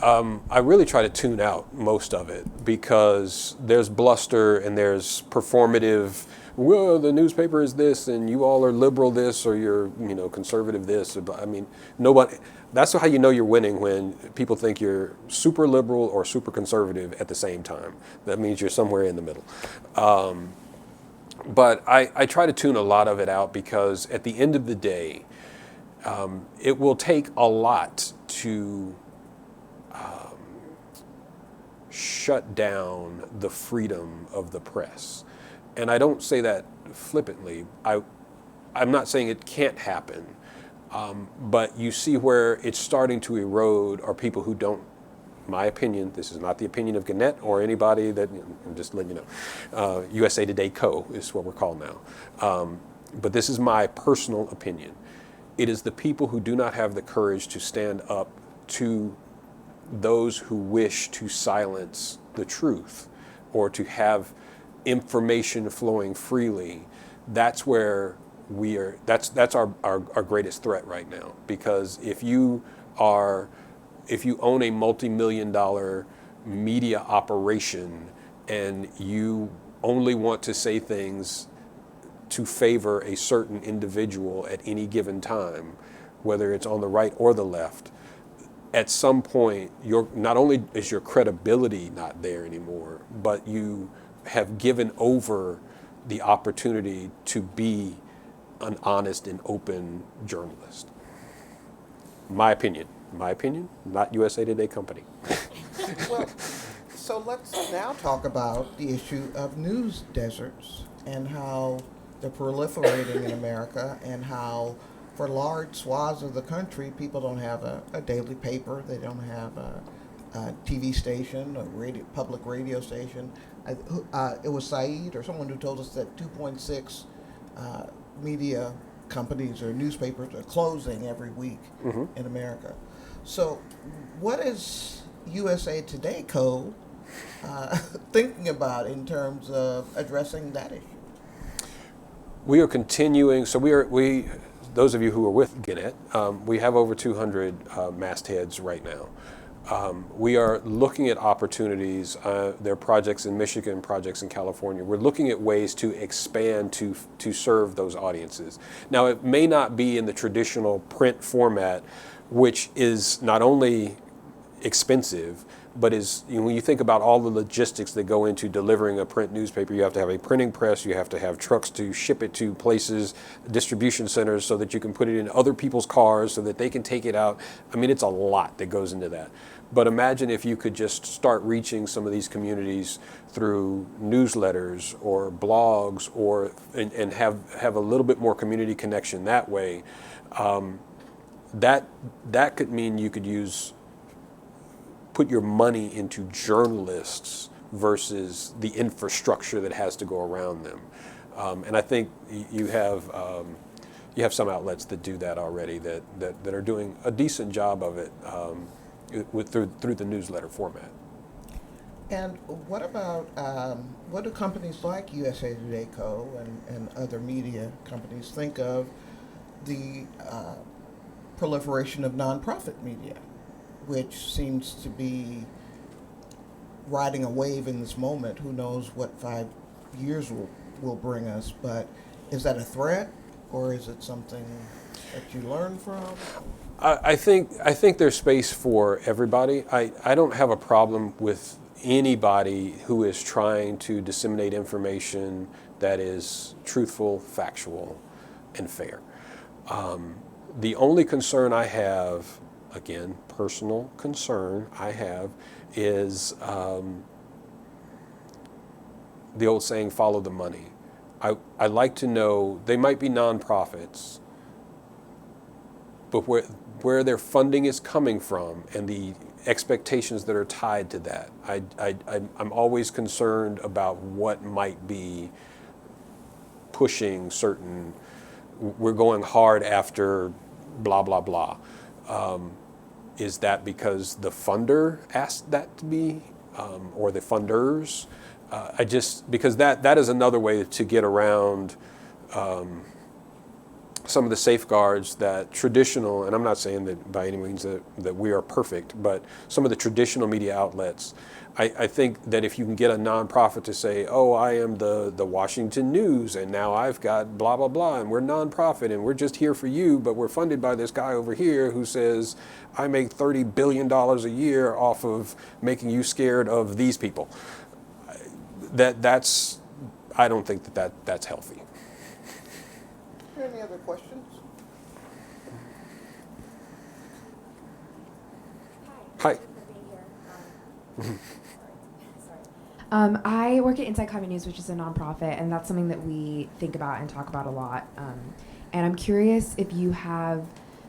I really try to tune out most of it because there's bluster and there's performative, well, the newspaper is this and you all are liberal this or you're, conservative this. I mean, nobody, that's how you know you're winning, when people think you're super liberal or super conservative at the same time. That means you're somewhere in the middle. But I try to tune a lot of it out because at the end of the day, it will take a lot to shut down the freedom of the press. And I don't say that flippantly. I'm not saying it can't happen, but you see where it's starting to erode are people who don't, my opinion, this is not the opinion of Gannett or anybody that, I'm just letting you know, USA Today Co. is what we're called now. But this is my personal opinion. It is the people who do not have the courage to stand up to those who wish to silence the truth or to have information flowing freely. That's where we are, that's our greatest threat right now. Because if you own a multi-million-dollar media operation and you only want to say things to favor a certain individual at any given time, whether it's on the right or the left, at some point, not only is your credibility not there anymore, but you have given over the opportunity to be an honest and open journalist. My opinion, not USA Today Company. Well, so let's now talk about the issue of news deserts and how they're proliferating in America, and how for large swaths of the country, people don't have a daily paper, they don't have a TV station, a public radio station. It was Saeed or someone who told us that 2.6 media companies or newspapers are closing every week in America. So what is USA Today Co. Thinking about in terms of addressing that issue? We are continuing, so those of you who are with Gannett, we have over 200 mastheads right now. We are looking at opportunities. There are projects in Michigan, projects in California. We're looking at ways to expand to serve those audiences. Now, it may not be in the traditional print format, which is not only expensive, but when you think about all the logistics that go into delivering a print newspaper, you have to have a printing press, you have to have trucks to ship it to places, distribution centers, so that you can put it in other people's cars so that they can take it out. I mean, it's a lot that goes into that. But imagine if you could just start reaching some of these communities through newsletters or blogs, and have a little bit more community connection that way. That could mean you could put your money into journalists versus the infrastructure that has to go around them. And I think you have you have some outlets that do that already that are doing a decent job of it through the newsletter format. And what about, what do companies like USA Today Co. and other media companies think of the proliferation of nonprofit media, which seems to be riding a wave in this moment? Who knows what 5 years will bring us, but is that a threat, or is it something that you learn from? I think there's space for everybody. I don't have a problem with anybody who is trying to disseminate information that is truthful, factual, and fair. The only concern I have, again, personal concern I have, is the old saying, follow the money. I like to know, they might be nonprofits, but where their funding is coming from and the expectations that are tied to that. I'm always concerned about what might be pushing certain, we're going hard after blah, blah, blah. Is that because the funder asked that to be, or the funders? Because that is another way to get around some of the safeguards that traditional, and I'm not saying that by any means that we are perfect, but some of the traditional media outlets, I think that if you can get a nonprofit to say, oh, I am the Washington News, and now I've got blah, blah, blah, and we're nonprofit, and we're just here for you, but we're funded by this guy over here who says, I make $30 billion a year off of making you scared of these people. I don't think that's healthy. Any other questions? Hi. I work at Inside Climate News, which is a nonprofit, and that's something that we think about and talk about a lot. And I'm curious if you have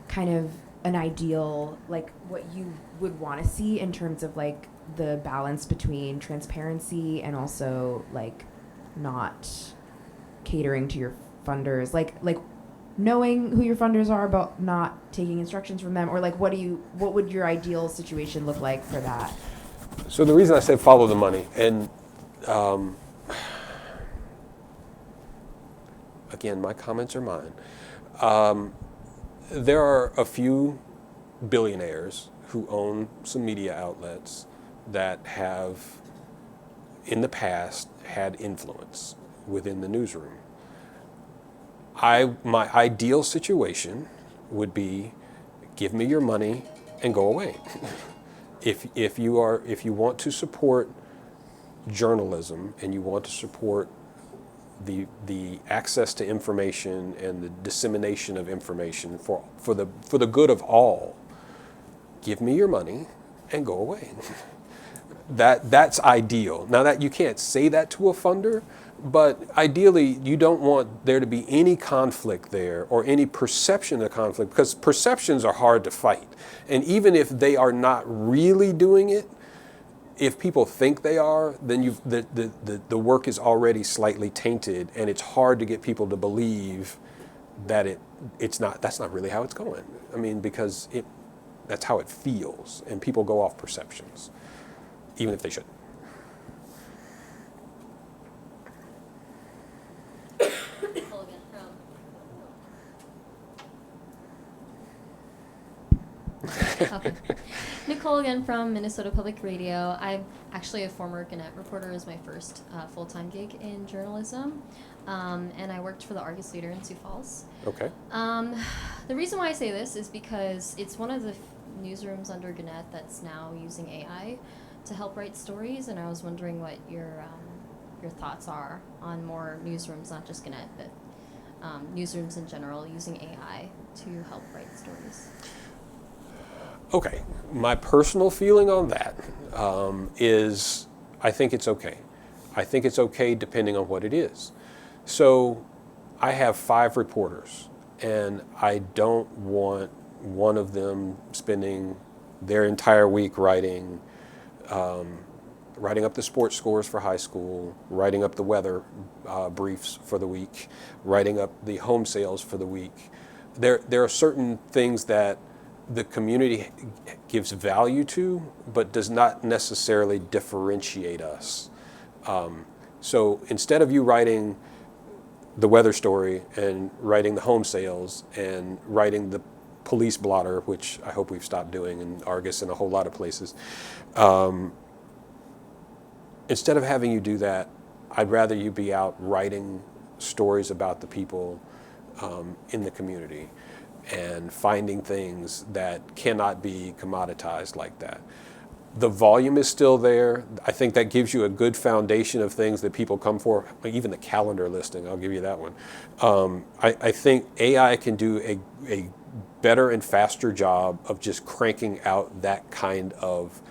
kind of an ideal, like what you would want to see in terms of like the balance between transparency and also like not catering to your funders, like knowing who your funders are but not taking instructions from them, or like what would your ideal situation look like for that? So the reason I said follow the money, and again, my comments are mine. There are a few billionaires who own some media outlets that have, in the past, had influence within the newsroom. My ideal situation would be, give me your money and go away. If you want to support journalism and you want to support the access to information and the dissemination of information for the good of all, give me your money and go away. That's ideal. Now that you can't say that to a funder, but ideally you don't want there to be any conflict there or any perception of conflict, because perceptions are hard to fight. And even if they are not really doing it, if people think they are, then the work is already slightly tainted, and it's hard to get people to believe that that's not really how it's going. I mean, because that's how it feels, and people go off perceptions, even if they shouldn't. Okay. Nicole again from Minnesota Public Radio. I'm actually a former Gannett reporter. It was my first full-time gig in journalism. And I worked for the Argus Leader in Sioux Falls. Okay. The reason why I say this is because it's one of the newsrooms under Gannett that's now using AI to help write stories, and I was wondering what your thoughts are on more newsrooms, not just Gannett, but newsrooms in general using AI to help write stories. Okay, my personal feeling on that is I think it's okay. I think it's okay depending on what it is. So I have 5 reporters, and I don't want one of them spending their entire week writing writing up the sports scores for high school, writing up the weather briefs for the week, writing up the home sales for the week. There are certain things that the community gives value to, but does not necessarily differentiate us. So instead of you writing the weather story and writing the home sales and writing the police blotter, which I hope we've stopped doing in Argus and a whole lot of places, instead of having you do that, I'd rather you be out writing stories about the people in the community and finding things that cannot be commoditized like that. The volume is still there. I think that gives you a good foundation of things that people come for, even the calendar listing, I'll give you that one. I think AI can do a better and faster job of just cranking out that kind of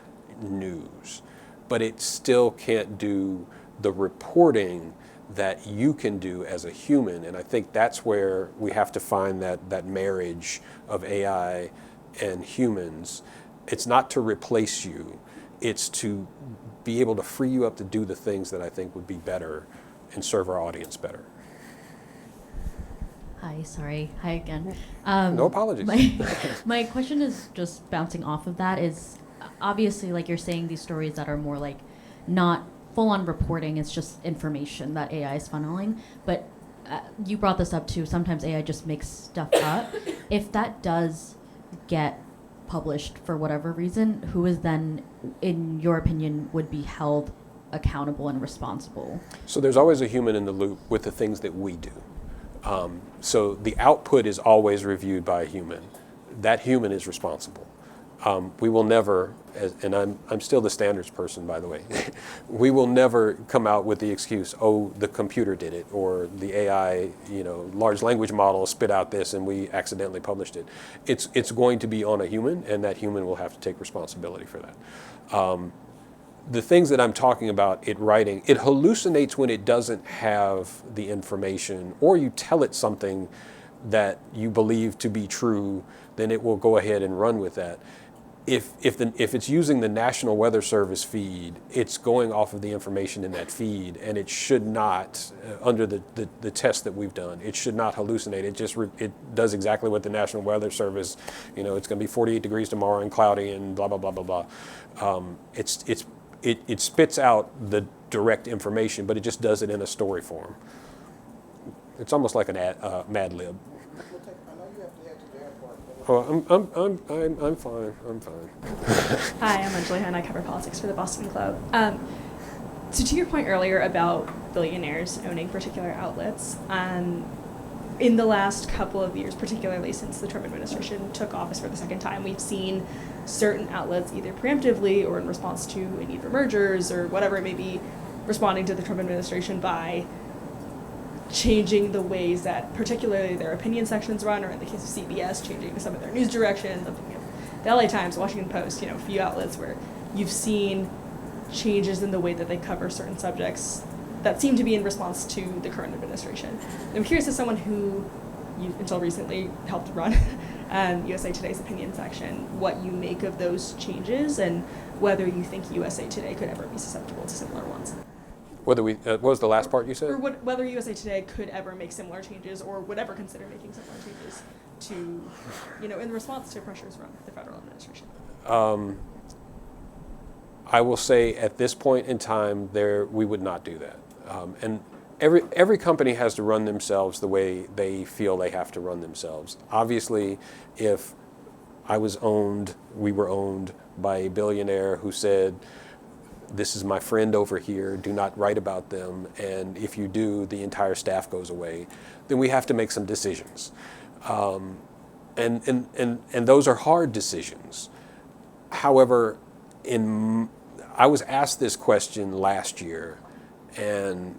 news. But it still can't do the reporting that you can do as a human. And I think that's where we have to find that marriage of AI and humans. It's not to replace you, it's to be able to free you up to do the things that I think would be better and serve our audience better. Hi, sorry. Hi again. No apologies. My question is just bouncing off of that is, obviously, like you're saying, these stories that are more like not full-on reporting, it's just information that AI is funneling. But you brought this up too, sometimes AI just makes stuff up. If that does get published for whatever reason, who is then, in your opinion, would be held accountable and responsible? So there's always a human in the loop with the things that we do. So the output is always reviewed by a human. That human is responsible. We will never, and I'm still the standards person, by the way, we will never come out with the excuse, oh, the computer did it, or the AI, large language model spit out this and we accidentally published it. It's going to be on a human, and that human will have to take responsibility for that. The things that I'm talking about, it hallucinates when it doesn't have the information, or you tell it something that you believe to be true, then it will go ahead and run with that. If it's using the National Weather Service feed, it's going off of the information in that feed, and it should not, under the test that we've done, it should not hallucinate. It does exactly what the National Weather Service, it's going to be 48 degrees tomorrow and cloudy and blah blah blah blah blah. It spits out the direct information, but it just does it in a story form. It's almost like an Mad Lib. Oh, I'm fine. I'm fine. Hi, I'm Anjali and I cover politics for the Boston Globe. So to your point earlier about billionaires owning particular outlets, in the last couple of years, particularly since the Trump administration took office for the second time, we've seen certain outlets either preemptively or in response to a need for mergers or whatever it may be, responding to the Trump administration by changing the ways that particularly their opinion sections run, or in the case of CBS, changing some of their news directions. I'm thinking of the LA Times, Washington Post, a few outlets where you've seen changes in the way that they cover certain subjects that seem to be in response to the current administration. I'm curious, as someone who you until recently helped run USA Today's opinion section, what you make of those changes and whether you think USA Today could ever be susceptible to similar ones. Whether what was the last part you said? Or whether USA Today could ever make similar changes, or would ever consider making similar changes to, in response to pressures from the federal administration. I will say at this point in time, we would not do that. And every company has to run themselves the way they feel they have to run themselves. Obviously, if we were owned by a billionaire who said, this is my friend over here, do not write about them, and if you do, the entire staff goes away, then we have to make some decisions. And those are hard decisions. However, I was asked this question last year and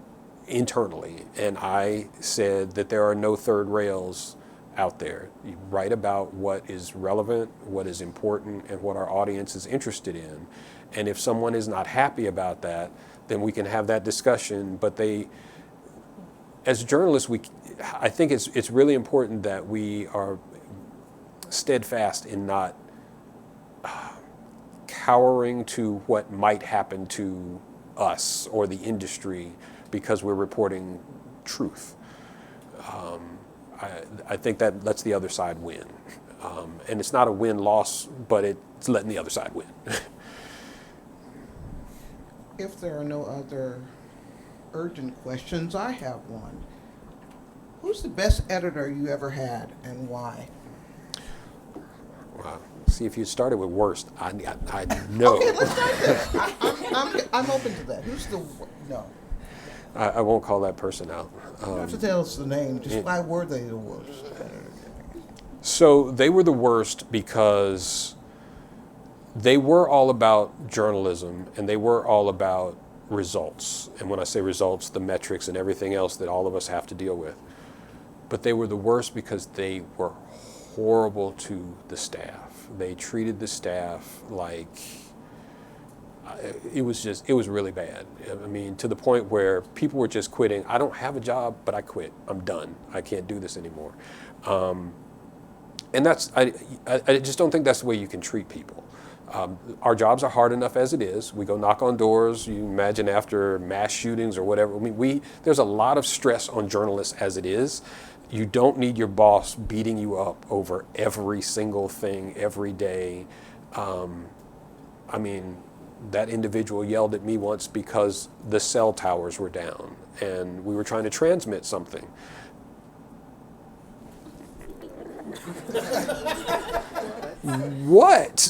internally, and I said that there are no third rails out there. You write about what is relevant, what is important, and what our audience is interested in. And if someone is not happy about that, then we can have that discussion. But as journalists, I think it's really important that we are steadfast in not cowering to what might happen to us or the industry because we're reporting truth. I think that lets the other side win. And it's not a win-loss, but it's letting the other side win. If there are no other urgent questions, I have one. Who's the best editor you ever had and why? Wow. See, if you started with worst, I know. Okay, let's start there. I'm open to that. Who's the no? I won't call that person out. You don't have to tell us the name. Just why were they the worst? So they were the worst because they were all about journalism and they were all about results. And when I say results, the metrics and everything else that all of us have to deal with. But they were the worst because they were horrible to the staff. They treated the staff like it was really bad. I mean, to the point where people were just quitting. I don't have a job, but I quit. I'm done. I can't do this anymore. And I just don't think that's the way you can treat people. Our jobs are hard enough as it is. We go knock on doors. You imagine after mass shootings or whatever. I mean, there's a lot of stress on journalists as it is. You don't need your boss beating you up over every single thing every day. I mean, that individual yelled at me once because the cell towers were down and we were trying to transmit something. What?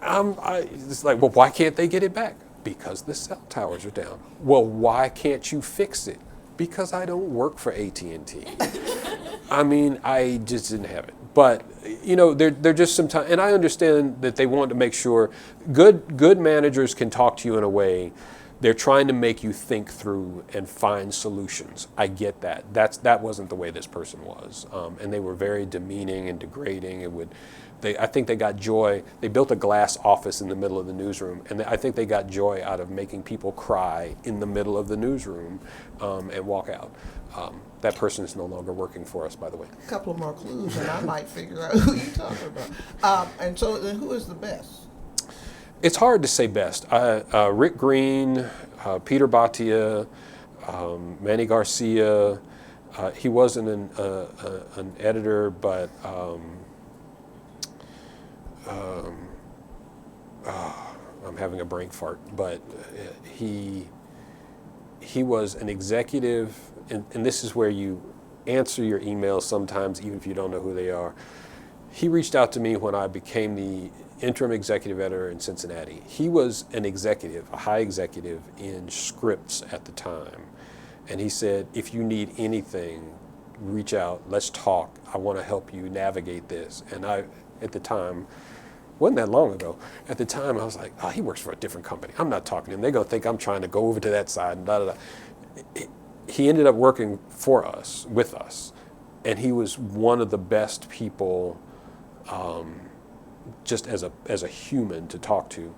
It's like, well, why can't they get it back? Because the cell towers are down. Well, why can't you fix it? Because I don't work for AT&T. I mean, I just didn't have it. But, you know, they're just sometimes, and I understand that they want to make sure good managers can talk to you in a way. They're trying to make you think through and find solutions. I get that. That wasn't the way this person was. And they were very demeaning and degrading. I think they got joy. They built a glass office in the middle of the newsroom, and I think they got joy out of making people cry in the middle of the newsroom and walk out. That person is no longer working for us, by the way. A couple of more clues, and I might figure out who you're talking about. And so, then who is the best? It's hard to say best. Rick Green, Peter Bhatia, Manny Garcia. He wasn't an editor, but I'm having a brain fart. But he was an executive, and this is where you answer your emails sometimes, even if you don't know who they are. He reached out to me when I became the interim executive editor in Cincinnati. He was an executive, a high executive in Scripps at the time. And he said, if you need anything, reach out, let's talk. I want to help you navigate this. And I, at the time, wasn't that long ago, at the time I was like, oh, he works for a different company. I'm not talking to him. They're going to think I'm trying to go over to that side and da da da. He ended up working for us, with us. And he was one of the best people just as a human to talk to.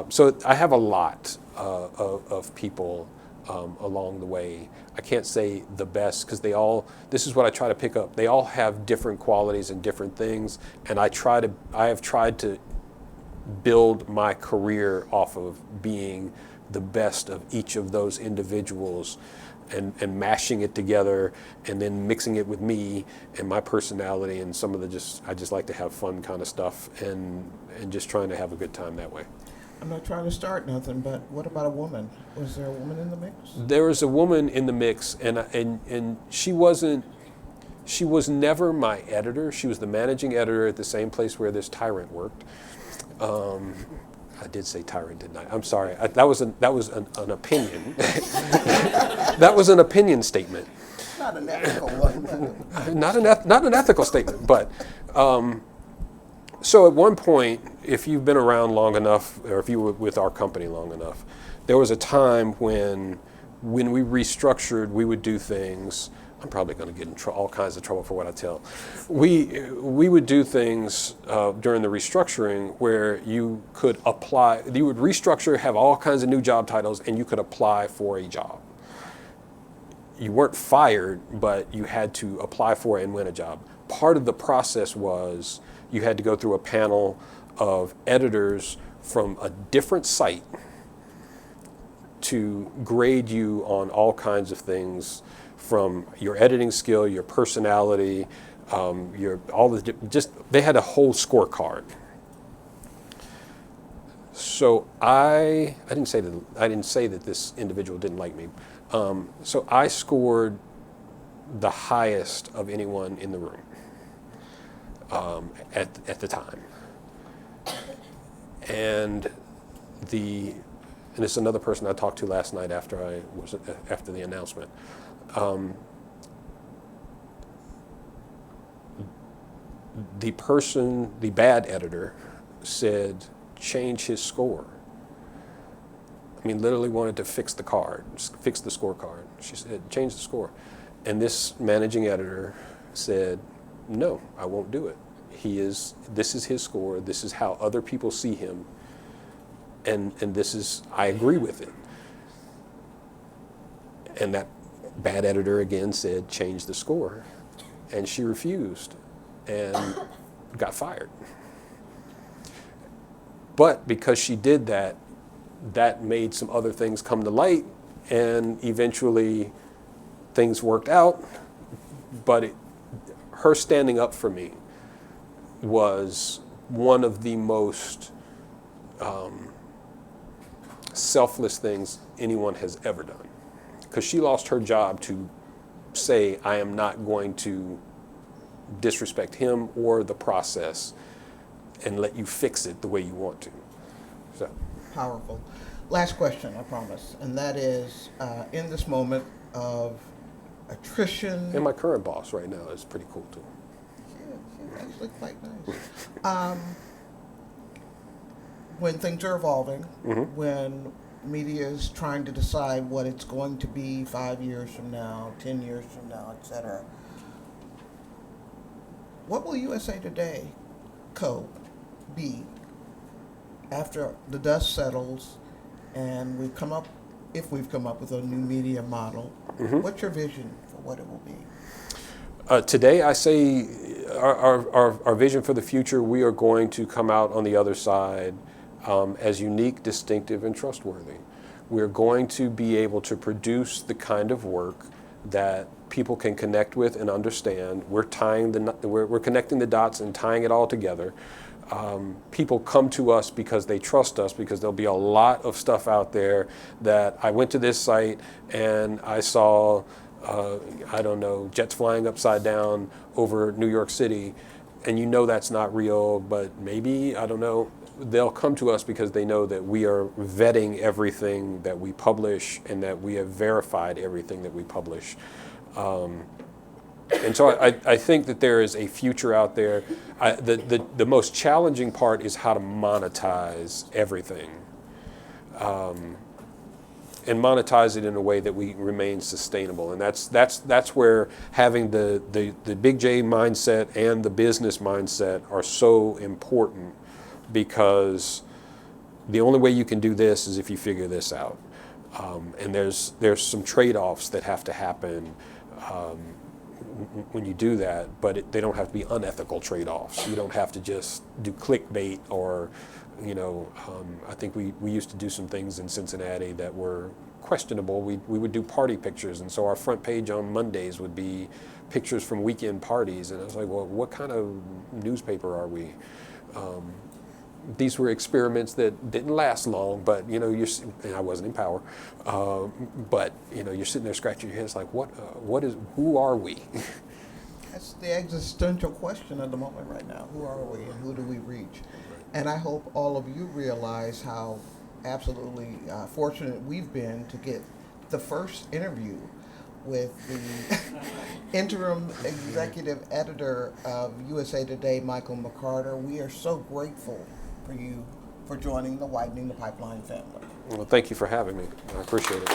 So I have a lot of people along the way. I can't say the best because this is what I try to pick up. They all have different qualities and different things, and I have tried to build my career off of being the best of each of those individuals and mashing it together and then mixing it with me and my personality and some of I just like to have fun kind of stuff and just trying to have a good time that way. I'm not trying to start nothing, but what about a woman? Was there a woman in the mix? There was a woman in the mix, and she was never my editor. She was the managing editor at the same place where this tyrant worked. I did say tyrant, didn't I? I'm sorry. That was an opinion. That was an opinion statement. Not an ethical one. Not an ethical statement, but so at one point, if you've been around long enough, or if you were with our company long enough, there was a time when we restructured, we would do things. I'm probably going to get in all kinds of trouble for what I tell. We would do things during the restructuring where you could apply. You would restructure, have all kinds of new job titles, and you could apply for a job. You weren't fired, but you had to apply for and win a job. part of the process was you had to go through a panel of editors from a different site to grade you on all kinds of things, from your editing skill, your personality, they had a whole scorecard. So I didn't say that this individual didn't like me. So I scored the highest of anyone in the room at the time. And it's another person I talked to last night after the announcement. The bad editor said, change his score. I mean, literally wanted to fix the scorecard. She said, change the score. And this managing editor said, no, I won't do it. This is his score. This is how other people see him. And I agree with it. And that bad editor again said, change the score. And she refused and got fired. But because she did that, that made some other things come to light, and eventually things worked out. But her standing up for me was one of the most selfless things anyone has ever done. Because she lost her job to say, I am not going to disrespect him or the process and let you fix it the way you want to. So. Powerful. Last question, I promise, and that is, in this moment of attrition. And my current boss right now is pretty cool too. She's actually quite nice. When things are evolving, when media is trying to decide what it's going to be 5 years from now, 10 years from now, etc., what will USA Today Co. be after the dust settles and if we've come up with a new media model? What's your vision for what it will be? Today, I say our vision for the future, we are going to come out on the other side as unique, distinctive, and trustworthy. We're going to be able to produce the kind of work that people can connect with and understand. We're connecting the dots and tying it all together. People come to us because they trust us, because there'll be a lot of stuff out there that I went to this site and I saw, jets flying upside down over New York City, and that's not real, but maybe, I don't know. They'll come to us because they know that we are vetting everything that we publish and that we have verified everything that we publish. And so I think that there is a future out there. The most challenging part is how to monetize everything, and monetize it in a way that we remain sustainable. And that's where having the Big J mindset and the business mindset are so important, because the only way you can do this is if you figure this out. And there's some trade-offs that have to happen when you do that, but they don't have to be unethical trade-offs. You don't have to just do clickbait or, I think we used to do some things in Cincinnati that were questionable. We would do party pictures, and so our front page on Mondays would be pictures from weekend parties, and I was like, well, what kind of newspaper are we? These were experiments that didn't last long, but and I wasn't in power, but you're sitting there scratching your head. It's like, who are we? That's the existential question of the moment right now. Who are we and who do we reach? And I hope all of you realize how absolutely fortunate we've been to get the first interview with the interim executive editor of USA Today, Michael McCarter. We are so grateful for you for joining the Widening the Pipeline family. Well, thank you for having me. I appreciate it.